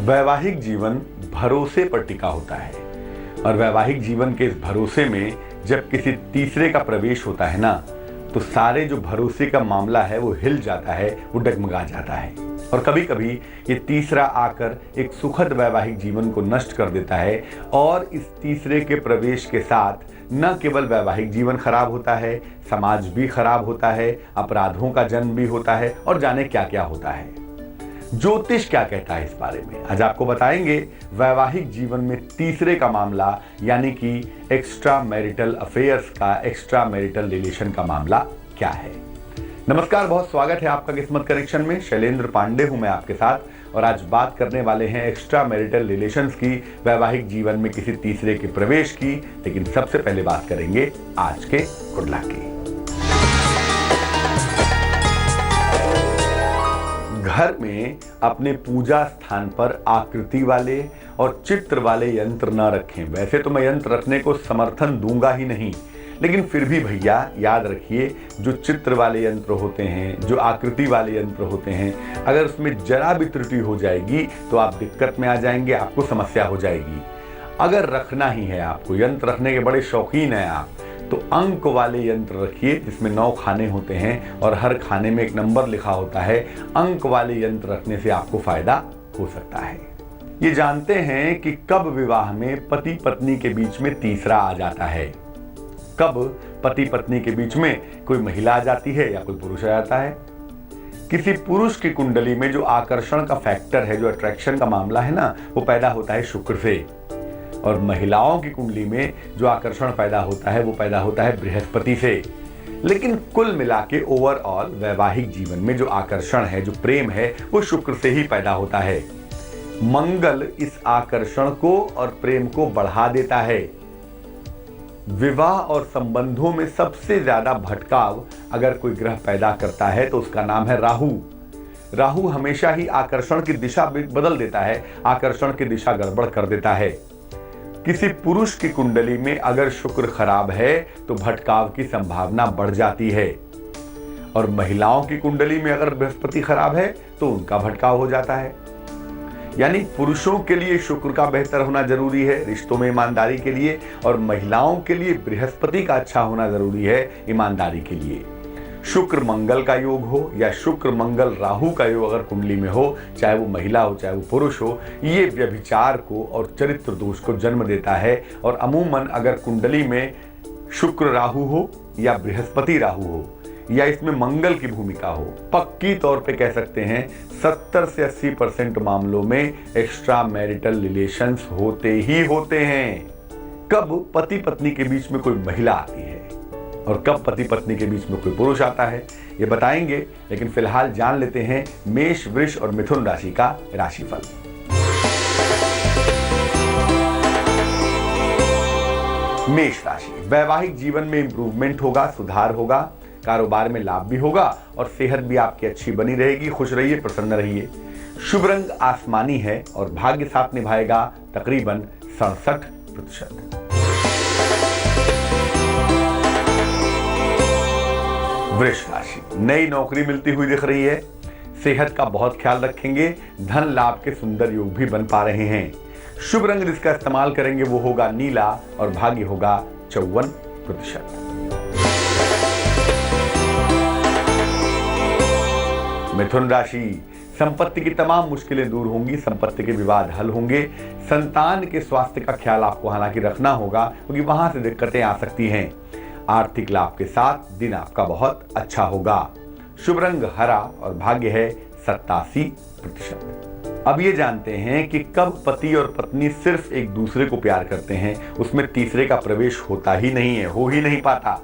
वैवाहिक जीवन भरोसे पर टिका होता है और वैवाहिक जीवन के इस भरोसे में जब किसी तीसरे का प्रवेश होता है ना, तो सारे जो भरोसे का मामला है वो हिल जाता है, वो डगमगा जाता है। और कभी कभी ये तीसरा आकर एक सुखद वैवाहिक जीवन को नष्ट कर देता है और इस तीसरे के प्रवेश के साथ न केवल वैवाहिक जीवन खराब होता है, समाज भी खराब होता है, अपराधों का जन्म भी होता है और जाने क्या क्या होता है। ज्योतिष क्या कहता है इस बारे में, आज आपको बताएंगे। वैवाहिक जीवन में तीसरे का मामला यानी कि एक्स्ट्रा मैरिटल अफेयर्स का, एक्स्ट्रा मैरिटल रिलेशन का मामला क्या है। नमस्कार, बहुत स्वागत है आपका किस्मत कनेक्शन में। शैलेंद्र पांडे हूं मैं आपके साथ और आज बात करने वाले हैं एक्स्ट्रा मैरिटल रिलेशंस की, वैवाहिक जीवन में किसी तीसरे के प्रवेश की। लेकिन सबसे पहले बात करेंगे आज के गुड लक की। घर में अपने पूजा स्थान पर आकृति वाले और चित्र वाले यंत्र न रखें। वैसे तो मैं यंत्र रखने को समर्थन दूंगा ही नहीं, लेकिन फिर भी भैया याद रखिए, जो चित्र वाले यंत्र होते हैं, जो आकृति वाले यंत्र होते हैं, अगर उसमें जरा भी त्रुटि हो जाएगी तो आप दिक्कत में आ जाएंगे, आपको समस्या हो जाएगी। अगर रखना ही है, आपको यंत्र रखने के बड़े शौकीन हैं आप, तो अंक वाले यंत्र रखिए जिसमें 9 खाने होते हैं और हर खाने में एक नंबर लिखा होता है। अंक वाले यंत्र रखने से आपको फायदा हो सकता है। ये जानते हैं कि कब विवाह में पति पत्नी के बीच में तीसरा आ जाता है, कब पति पत्नी के बीच में कोई महिला आ जाती है या कोई पुरुष आ जाता है। किसी पुरुष की कुंडली में जो आकर्षण का फैक्टर है, जो अट्रैक्शन का मामला है ना, वो पैदा होता है शुक्र से। और महिलाओं की कुंडली में जो आकर्षण पैदा होता है वो पैदा होता है बृहस्पति से। लेकिन कुल मिला के ओवरऑल वैवाहिक जीवन में जो आकर्षण है, जो प्रेम है, वो शुक्र से ही पैदा होता है। मंगल इस आकर्षण को और प्रेम को बढ़ा देता है। विवाह और संबंधों में सबसे ज्यादा भटकाव अगर कोई ग्रह पैदा करता है तो उसका नाम है राहु। राहु हमेशा ही आकर्षण की दिशा बदल देता है, आकर्षण की दिशा गड़बड़ कर देता है। किसी पुरुष की कुंडली में अगर शुक्र खराब है तो भटकाव की संभावना बढ़ जाती है, और महिलाओं की कुंडली में अगर बृहस्पति खराब है तो उनका भटकाव हो जाता है। यानी पुरुषों के लिए शुक्र का बेहतर होना जरूरी है रिश्तों में ईमानदारी के लिए, और महिलाओं के लिए बृहस्पति का अच्छा होना जरूरी है ईमानदारी के लिए। शुक्र मंगल का योग हो या शुक्र मंगल राहु का योग अगर कुंडली में हो, चाहे वो महिला हो चाहे वो पुरुष हो, ये व्यभिचार को और चरित्र दोष को जन्म देता है। और अमूमन अगर कुंडली में शुक्र राहु हो या बृहस्पति राहु हो या इसमें मंगल की भूमिका हो, पक्की तौर पे कह सकते हैं 70 से 80% मामलों में एक्स्ट्रा मैरिटल रिलेशंस होते ही होते हैं। कब पति पत्नी के बीच में कोई महिला आती है और कब पति पत्नी के बीच में कोई पुरुष आता है, ये बताएंगे। लेकिन फिलहाल जान लेते हैं मेष, वृष और मिथुन राशि का राशिफल। मेष राशि, वैवाहिक जीवन में इंप्रूवमेंट होगा, सुधार होगा, कारोबार में लाभ भी होगा और सेहत भी आपकी अच्छी बनी रहेगी। खुश रहिए, प्रसन्न रहिए। शुभ रंग आसमानी है और भाग्य साथ निभाएगा तकरीबन 67%। वृष राशि, नई नौकरी मिलती हुई दिख रही है। सेहत का बहुत ख्याल रखेंगे, धन लाभ के सुंदर योग भी बन पा रहे हैं। शुभ रंग जिसका इस्तेमाल करेंगे वो होगा नीला और भाग्य होगा 54%। मिथुन राशि, संपत्ति की तमाम मुश्किलें दूर होंगी, संपत्ति के विवाद हल होंगे। संतान के स्वास्थ्य का ख्याल आपको हालांकि रखना होगा क्योंकि वहां से दिक्कतें आ सकती हैं। आर्थिक लाभ के साथ दिन आपका बहुत अच्छा होगा। शुभ रंग हरा और भाग्य है 87%। अब ये जानते हैं कि कब पति और पत्नी सिर्फ एक दूसरे को प्यार करते हैं, उसमें तीसरे का प्रवेश होता ही नहीं है, हो ही नहीं पाता।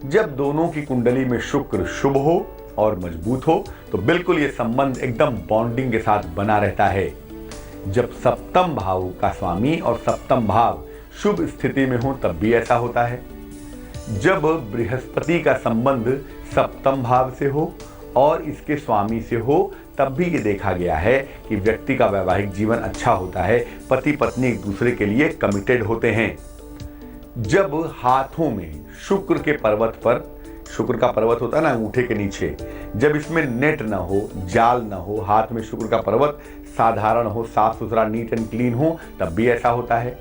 जब दोनों की कुंडली में शुक्र शुभ हो और मजबूत हो तो बिल्कुल ये संबंध एकदम बॉन्डिंग के साथ बना रहता है। जब सप्तम भाव का स्वामी और सप्तम भाव शुभ स्थिति में हो तब भी ऐसा होता है। जब बृहस्पति का संबंध सप्तम भाव से हो और इसके स्वामी से हो तब भी ये देखा गया है कि व्यक्ति का वैवाहिक जीवन अच्छा होता है, पति पत्नी एक दूसरे के लिए कमिटेड होते हैं। जब हाथों में शुक्र के पर्वत पर, शुक्र का पर्वत होता है ना अंगूठे के नीचे, जब इसमें नेट ना हो, जाल ना हो, हाथ में शुक्र का पर्वत साधारण हो, साफ सुथरा, नीट एंड क्लीन हो, तब भी ऐसा होता है।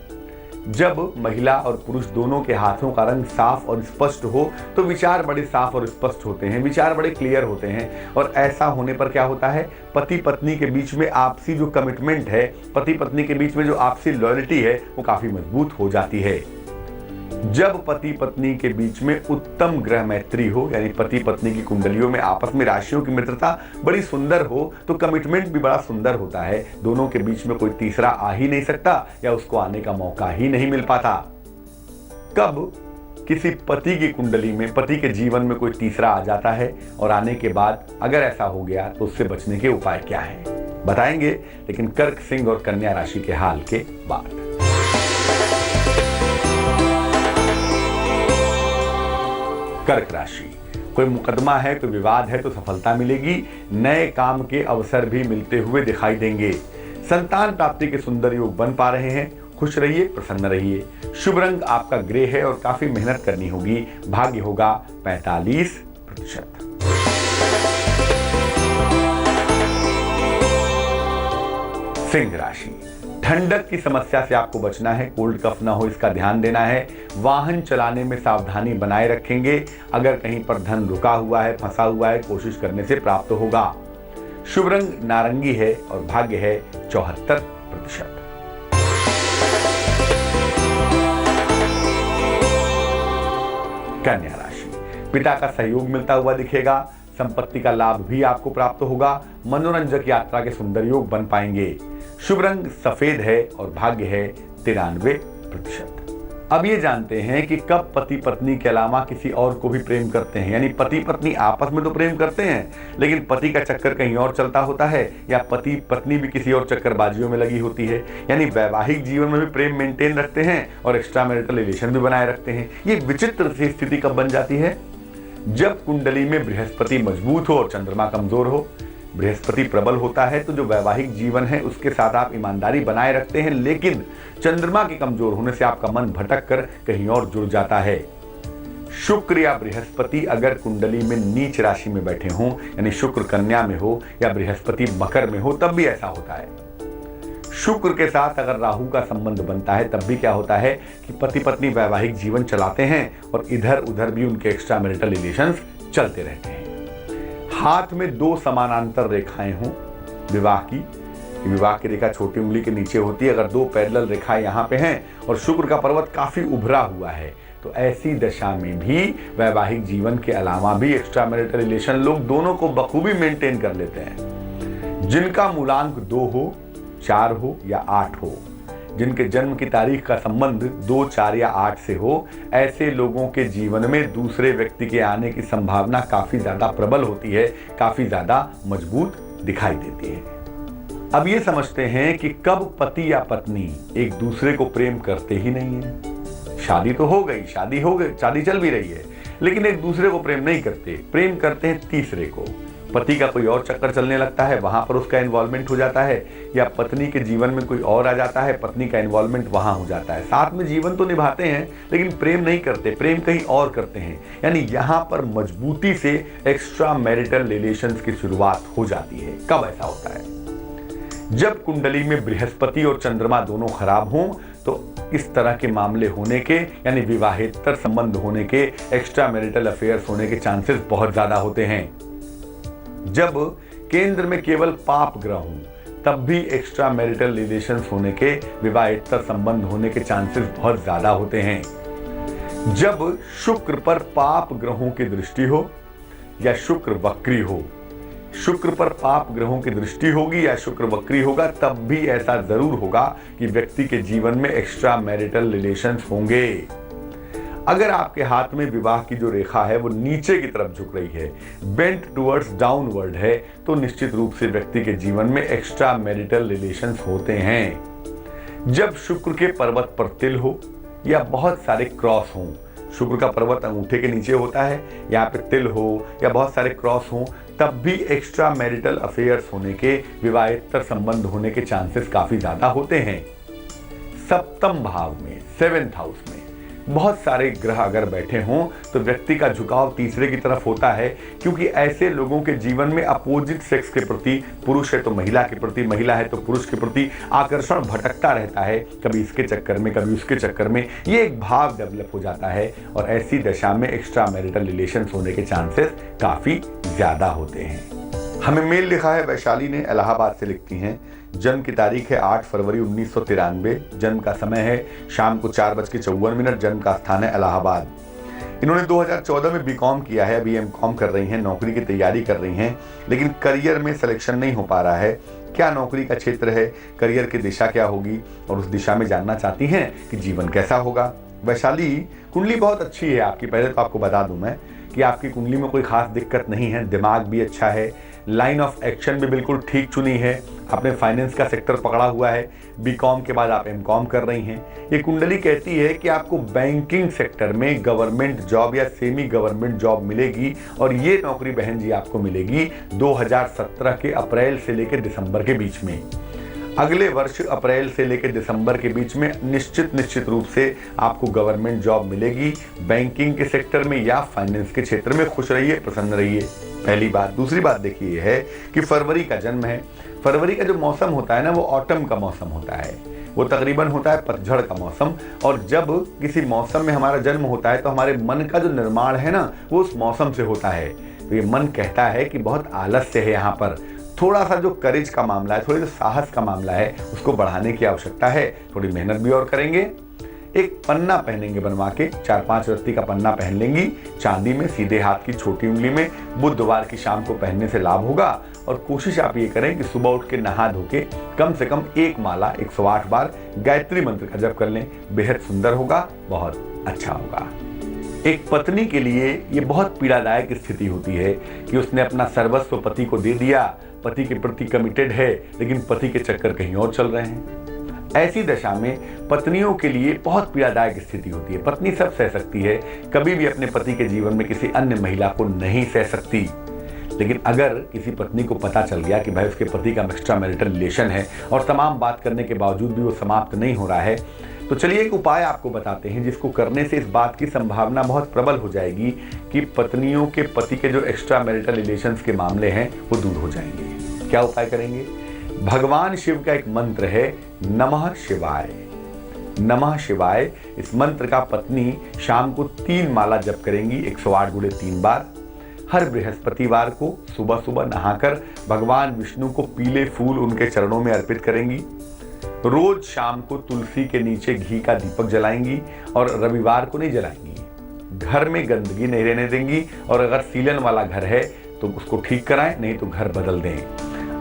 जब महिला और पुरुष दोनों के हाथों का रंग साफ और स्पष्ट हो तो विचार बड़े साफ और स्पष्ट होते हैं, विचार बड़े क्लियर होते हैं। और ऐसा होने पर क्या होता है, पति पत्नी के बीच में आपसी जो कमिटमेंट है, पति पत्नी के बीच में जो आपसी लॉयल्टी है, वो काफी मजबूत हो जाती है। जब पति पत्नी के बीच में उत्तम ग्रह मैत्री हो, यानी पति पत्नी की कुंडलियों में आपस में राशियों की मित्रता बड़ी सुंदर हो, तो कमिटमेंट भी बड़ा सुंदर होता है। दोनों के बीच में कोई तीसरा आ ही नहीं सकता या उसको आने का मौका ही नहीं मिल पाता। कब किसी पति की कुंडली में, पति के जीवन में कोई तीसरा आ जाता है और आने के बाद अगर ऐसा हो गया तो उससे बचने के उपाय क्या हैं, बताएंगे, लेकिन कर्क, सिंह और कन्या राशि के हाल के बाद। कर्क राशि, कोई मुकदमा है, कोई विवाद है तो सफलता मिलेगी। नए काम के अवसर भी मिलते हुए दिखाई देंगे। संतान प्राप्ति के सुंदर योग बन पा रहे हैं। खुश रहिए, प्रसन्न रहिए। शुभ रंग आपका ग्रे है और काफी मेहनत करनी होगी। भाग्य होगा 45%। सिंह राशि, ठंडक की समस्या से आपको बचना है, कोल्ड कफ ना हो इसका ध्यान देना है। वाहन चलाने में सावधानी बनाए रखेंगे। अगर कहीं पर धन रुका हुआ है, फंसा हुआ है, कोशिश करने से प्राप्त होगा। शुभ रंग नारंगी है और भाग्य है 74%। कन्या राशि, पिता का सहयोग मिलता हुआ दिखेगा। संपत्ति का लाभ भी आपको प्राप्त होगा। मनोरंजक यात्रा के सुंदर योग बन पाएंगे। शुभ रंग सफेद है और भाग्य है 93%। अब ये जानते हैं कि कब पति पत्नी के अलावा किसी और को भी प्रेम करते हैं, यानी पति पत्नी आपस में तो प्रेम करते हैं लेकिन पति का चक्कर कहीं और चलता होता है, या पति पत्नी भी किसी और चक्करबाजियों में लगी होती है, यानी वैवाहिक जीवन में भी प्रेम मेंटेन रखते हैं और एक्स्ट्रा मैरिटल रिलेशन भी बनाए रखते हैं। ये विचित्र सी स्थिति कब बन जाती है, जब कुंडली में बृहस्पति मजबूत हो और चंद्रमा कमजोर हो। बृहस्पति प्रबल होता है तो जो वैवाहिक जीवन है उसके साथ आप ईमानदारी बनाए रखते हैं, लेकिन चंद्रमा के कमजोर होने से आपका मन भटक कर कहीं और जुड़ जाता है। शुक्र या बृहस्पति अगर कुंडली में नीच राशि में बैठे हों, यानी शुक्र कन्या में हो या बृहस्पति मकर में हो, तब भी ऐसा होता है। शुक्र के साथ अगर राहु का संबंध बनता है तब भी क्या होता है कि पति पत्नी वैवाहिक जीवन चलाते हैं और इधर उधर भी उनके एक्स्ट्रा मैरिटल रिलेशंस चलते रहते हैं। हाथ में दो समानांतर रेखाएं हों विवाह की, विवाह की रेखा छोटी उंगली के नीचे होती है, अगर दो पैरेलल रेखाएं यहाँ पे हैं और शुक्र का पर्वत काफी उभरा हुआ है तो ऐसी दशा में भी वैवाहिक जीवन के अलावा भी एक्स्ट्रा मैरिटल रिलेशन लोग दोनों को बखूबी मेंटेन कर लेते हैं। जिनका मूलांक 2 हो, 4 हो या 8 हो, जिनके जन्म की तारीख का संबंध 2, 4 या 8 से हो, ऐसे लोगों के जीवन में दूसरे व्यक्ति के आने की संभावना काफी ज्यादा प्रबल होती है, काफी ज्यादा मजबूत दिखाई देती है। अब ये समझते हैं कि कब पति या पत्नी एक दूसरे को प्रेम करते ही नहीं है। शादी तो हो गई, शादी चल भी रही है, लेकिन एक दूसरे को प्रेम नहीं करते, प्रेम करते हैं तीसरे को। पति का कोई और चक्कर चलने लगता है, वहां पर उसका इन्वॉल्वमेंट हो जाता है, या पत्नी के जीवन में कोई और आ जाता है, पत्नी का इन्वॉल्वमेंट वहां हो जाता है। साथ में जीवन तो निभाते हैं लेकिन प्रेम नहीं करते, प्रेम कहीं और करते हैं। यानी यहां पर मजबूती से एक्स्ट्रा मैरिटल रिलेशंस की शुरुआत हो जाती है। कब ऐसा होता है, जब कुंडली में बृहस्पति और चंद्रमा दोनों खराब हों तो इस तरह के मामले होने के, यानी विवाहेतर संबंध होने के, एक्स्ट्रा मैरिटल अफेयर्स होने के चांसेस बहुत ज्यादा होते हैं। जब केंद्र में केवल पाप ग्रह हों तब भी एक्स्ट्रा मैरिटल रिलेशंस होने के, विवाहेतर संबंध होने के चांसेस बहुत ज्यादा होते हैं। जब शुक्र पर पाप ग्रहों की दृष्टि हो या शुक्र वक्री हो, शुक्र पर पाप ग्रहों की दृष्टि होगी या शुक्र वक्री होगा, तब भी ऐसा जरूर होगा कि व्यक्ति के जीवन में एक्स्ट्रा मैरिटल रिलेशंस होंगे। अगर आपके हाथ में विवाह की जो रेखा है वो नीचे की तरफ झुक रही है, बेंट टुवर्ड्स डाउनवर्ड है, तो निश्चित रूप से व्यक्ति के जीवन में एक्स्ट्रा मैरिटल रिलेशंस होते हैं। जब शुक्र के पर्वत पर तिल हो या बहुत सारे क्रॉस हों, शुक्र का पर्वत अंगूठे के नीचे होता है, यहाँ पे तिल हो या बहुत सारे क्रॉस हों, तब भी एक्स्ट्रा मैरिटल अफेयर्स होने के, विवाहेतर संबंध होने के चांसेस काफी ज्यादा होते हैं। सप्तम भाव में, 7th हाउस में बहुत सारे ग्रह अगर बैठे हों तो व्यक्ति का झुकाव तीसरे की तरफ होता है, क्योंकि ऐसे लोगों के जीवन में अपोजिट सेक्स के प्रति, पुरुष है तो महिला के प्रति, महिला है तो पुरुष के प्रति आकर्षण भटकता रहता है, कभी इसके चक्कर में कभी उसके चक्कर में। ये एक भाव डेवलप हो जाता है और ऐसी दशा में एक्स्ट्रा मैरिटल रिलेशंस होने के चांसेस काफ़ी ज़्यादा होते हैं। हमें मेल लिखा है, वैशाली ने इलाहाबाद से लिखती हैं। जन्म की तारीख है 8 फरवरी 1993, जन्म का समय है शाम को 4:54, जन्म का स्थान है इलाहाबाद। इन्होंने 2014 में बीकॉम किया है, अभी एमकॉम कर रही हैं, नौकरी की तैयारी कर रही हैं, लेकिन करियर में सिलेक्शन नहीं हो पा रहा है। क्या नौकरी का क्षेत्र है, करियर की दिशा क्या होगी, और उस दिशा में जानना चाहती हैं कि जीवन कैसा होगा। वैशाली, कुंडली बहुत अच्छी है आपकी। पहले तो आपको बता दूं मैं कि आपकी कुंडली में कोई खास दिक्कत नहीं है, दिमाग भी अच्छा है, लाइन ऑफ एक्शन भी बिल्कुल ठीक चुनी है, आपने फाइनेंस का सेक्टर पकड़ा हुआ है, बीकॉम के बाद आप एमकॉम कर रही हैं। ये कुंडली कहती है कि आपको बैंकिंग सेक्टर में गवर्नमेंट जॉब या सेमी गवर्नमेंट जॉब मिलेगी, और ये नौकरी बहन जी आपको मिलेगी 2017 के अप्रैल से लेकर दिसंबर के बीच में। अगले वर्ष अप्रैल से लेकर दिसंबर के बीच में निश्चित रूप से आपको गवर्नमेंट जॉब मिलेगी, बैंकिंग के सेक्टर में या फाइनेंस के क्षेत्र में। खुश रहिए, प्रसन्न रहिए, पहली बात। दूसरी बात देखिए ये है कि फरवरी का जन्म है। फरवरी का जो मौसम होता है ना, वो ऑटम का मौसम होता है, वो तकरीबन होता है पतझड़ का मौसम। और जब किसी मौसम में हमारा जन्म होता है तो हमारे मन का जो निर्माण है ना, वो उस मौसम से होता है। तो ये मन कहता है कि बहुत आलस्य है, यहाँ पर थोड़ा सा जो करेज का मामला है, थोड़ी जो साहस का मामला है, उसको बढ़ाने की आवश्यकता है। थोड़ी मेहनत भी और करेंगे। एक पन्ना पहनेंगे बनवा के, 4-5 रत्ती का पन्ना पहन लेंगी चांदी में, सीधे हाथ की छोटी उंगली में। बुधवार की शाम को पहनने से लाभ होगा। और कोशिश आप ये करें कि सुबह उठ के नहा धो के कम से कम एक माला 108 बार गायत्री मंत्र का जप कर लें, बेहद सुंदर होगा, बहुत अच्छा होगा। एक पत्नी के लिए ये बहुत पीड़ादायक स्थिति होती है कि उसने अपना सर्वस्व पति को दे दिया, पति के प्रति कमिटेड है, लेकिन पति के चक्कर कहीं और चल रहे हैं। ऐसी दशा में पत्नियों के लिए बहुत पीड़ादायक स्थिति होती है। पत्नी सब सह सकती है, कभी भी अपने पति के जीवन में किसी अन्य महिला को नहीं सह सकती। लेकिन अगर किसी पत्नी को पता चल गया कि भाई उसके पति का एक्स्ट्रा मैरिटल रिलेशन है और तमाम बात करने के बावजूद भी वो समाप्त नहीं हो रहा है, तो चलिए एक उपाय आपको बताते हैं जिसको करने से इस बात की संभावना बहुत प्रबल हो जाएगी कि पत्नियों के पति के जो एक्स्ट्रा मैरिटल रिलेशंस के मामले हैं वो दूर हो जाएंगे। क्या उपाय करेंगे? भगवान शिव का एक मंत्र है, नमः शिवाय। नमः शिवाय, इस मंत्र का पत्नी शाम को 3 माला जप करेंगी, 108 गुणे 3 बार। हर बृहस्पतिवार को सुबह सुबह नहाकर भगवान विष्णु को पीले फूल उनके चरणों में अर्पित करेंगी। रोज शाम को तुलसी के नीचे घी का दीपक जलाएंगी और रविवार को नहीं जलाएंगी। घर में गंदगी नहीं रहने देंगी, और अगर सीलन वाला घर है तो उसको ठीक कराएं, नहीं तो घर बदल दें।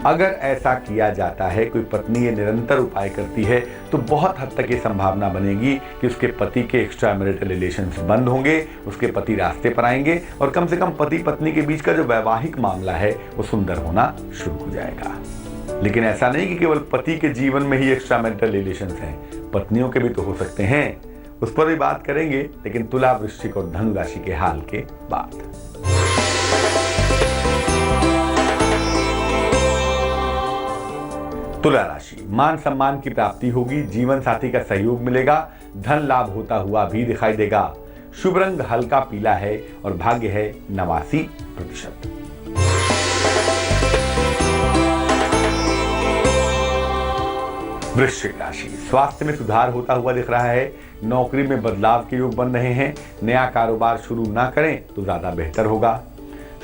अगर ऐसा किया जाता है, कोई पत्नी ये निरंतर उपाय करती है, तो बहुत हद तक ये संभावना बनेगी कि उसके पति के एक्स्ट्रा मैरिटल रिलेशंस बंद होंगे, उसके पति रास्ते पर आएंगे, और कम से कम पति पत्नी के बीच का जो वैवाहिक मामला है वो सुंदर होना शुरू हो जाएगा। लेकिन ऐसा नहीं कि केवल पति के जीवन में ही एक्स्ट्रा मैरिटल रिलेशंस हैं, पत्नियों के भी तो हो सकते हैं, उस पर भी बात करेंगे, लेकिन तुला, वृश्चिक और धनु राशि के हाल के बाद। तुला राशि, मान सम्मान की प्राप्ति होगी, जीवन साथी का सहयोग मिलेगा, धन लाभ होता हुआ भी दिखाई देगा। शुभ रंग हल्का पीला है और भाग्य है 89%। वृश्चिक राशि, स्वास्थ्य में सुधार होता हुआ दिख रहा है, नौकरी में बदलाव के योग बन रहे हैं, नया कारोबार शुरू ना करें तो ज्यादा बेहतर होगा।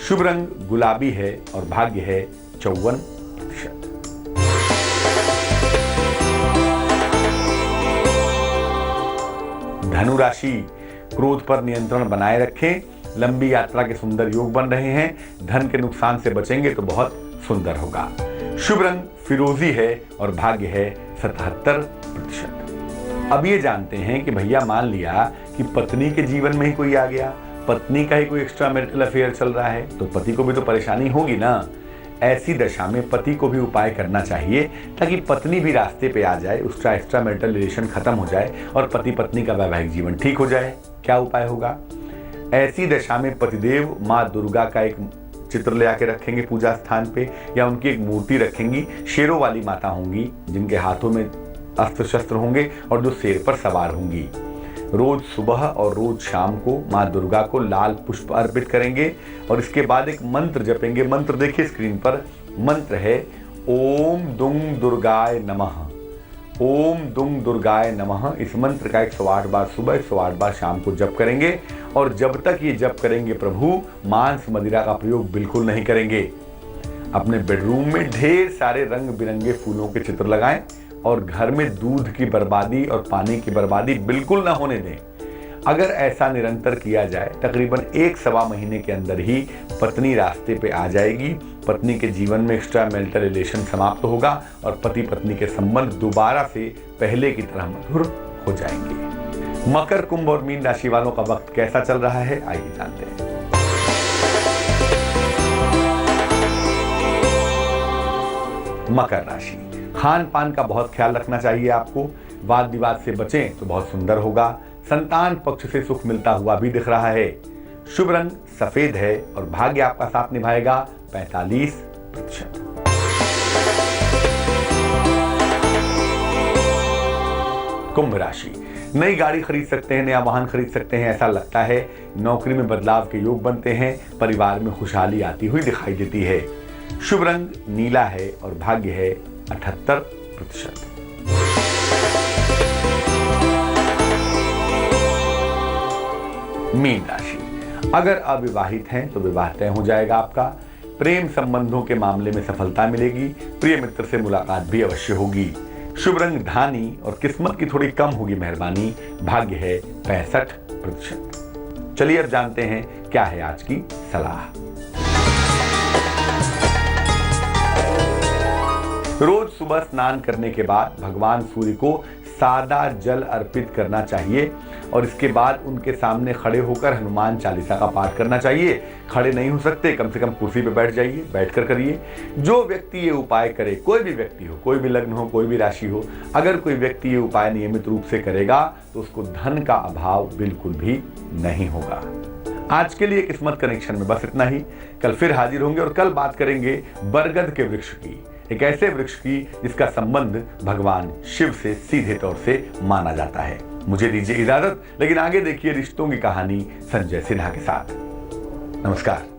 शुभ रंग गुलाबी है और भाग्य है 54%। धनु राशि, क्रोध पर नियंत्रण बनाए रखें, लंबी यात्रा के सुंदर योग बन रहे हैं, धन के नुकसान से बचेंगे तो बहुत सुंदर होगा। शुभ रंग फिरोजी है और भाग्य है 77%। अब ये जानते हैं कि भैया मान लिया कि पत्नी के जीवन में ही कोई आ गया, पत्नी का ही कोई एक्स्ट्रा मैरिटल अफेयर चल रहा है, तो पति को भी तो परेशानी होगी ना। ऐसी दशा में पति को भी उपाय करना चाहिए ताकि पत्नी भी रास्ते पे आ जाए, उसका एक्स्ट्रा मैरिटल रिलेशन खत्म हो जाए और पति पत्नी का वैवाहिक जीवन ठीक हो जाए। क्या उपाय होगा? ऐसी दशा में पतिदेव माँ दुर्गा का एक चित्र ले आके रखेंगे पूजा स्थान पे, या उनकी एक मूर्ति रखेंगी। शेरों वाली माता होंगी जिनके हाथों में अस्त्र शस्त्र होंगे और जो शेर पर सवार होंगी। रोज सुबह और रोज शाम को माँ दुर्गा को लाल पुष्प अर्पित करेंगे और इसके बाद एक मंत्र जपेंगे। मंत्र देखिए स्क्रीन पर, मंत्र है ओम दुंग दुर्गाय नमः। ओम दुंग दुर्गाय नमः। इस मंत्र का 108 बार सुबह, 108 बार शाम को जप करेंगे और जब तक ये जप करेंगे प्रभु मांस मदिरा का प्रयोग बिल्कुल नहीं करेंगे। अपने बेडरूम में ढेर सारे रंग बिरंगे फूलों के चित्र लगाएं और घर में दूध की बर्बादी और पानी की बर्बादी बिल्कुल ना होने दें। अगर ऐसा निरंतर किया जाए तकरीबन 1-1.25 महीने के अंदर ही पत्नी रास्ते पे आ जाएगी। पत्नी के जीवन में एक्स्ट्रा मैरिटल रिलेशन समाप्त होगा और पति पत्नी के संबंध दोबारा से पहले की तरह मधुर हो जाएंगे। मकर, कुंभ और मीन राशि वालों का वक्त कैसा चल रहा है, आइए जानते हैं। मकर राशि, खान पान का बहुत ख्याल रखना चाहिए आपको। वाद विवाद से बचें तो बहुत सुंदर होगा। संतान पक्ष से सुख मिलता हुआ भी दिख रहा है। शुभ रंग सफेद है और भाग्य आपका साथ निभाएगा 45%। कुंभ राशि, नई गाड़ी खरीद सकते हैं, नया वाहन खरीद सकते हैं ऐसा लगता है। नौकरी में बदलाव के योग बनते हैं। परिवार में खुशहाली आती हुई दिखाई देती है। शुभ रंग नीला है और भाग्य है 78%। मीन राशि, अगर अविवाहित हैं तो विवाह तय हो जाएगा आपका। प्रेम संबंधों के मामले में सफलता मिलेगी। प्रिय मित्र से मुलाकात भी अवश्य होगी। शुभ रंग धानी और किस्मत की थोड़ी कम होगी मेहरबानी। भाग्य है 65%। चलिए अब जानते हैं क्या है आज की सलाह। रोज सुबह स्नान करने के बाद भगवान सूर्य को सादा जल अर्पित करना चाहिए और इसके बाद उनके सामने खड़े होकर हनुमान चालीसा का पाठ करना चाहिए। खड़े नहीं हो सकते, कम से कम कुर्सी पर बैठ जाइए, बैठकर करिए। जो व्यक्ति ये उपाय करे, कोई भी व्यक्ति हो, कोई भी लग्न हो, कोई भी राशि हो, अगर कोई व्यक्ति ये उपाय नियमित रूप से करेगा तो उसको धन का अभाव बिल्कुल भी नहीं होगा। आज के लिए किस्मत कनेक्शन में बस इतना ही। कल फिर हाजिर होंगे और कल बात करेंगे बरगद के वृक्ष की, एक ऐसे वृक्ष की जिसका संबंध भगवान शिव से सीधे तौर से माना जाता है। मुझे दीजिए इजाजत, लेकिन आगे देखिए रिश्तों की कहानी संजय सिन्हा के साथ। नमस्कार।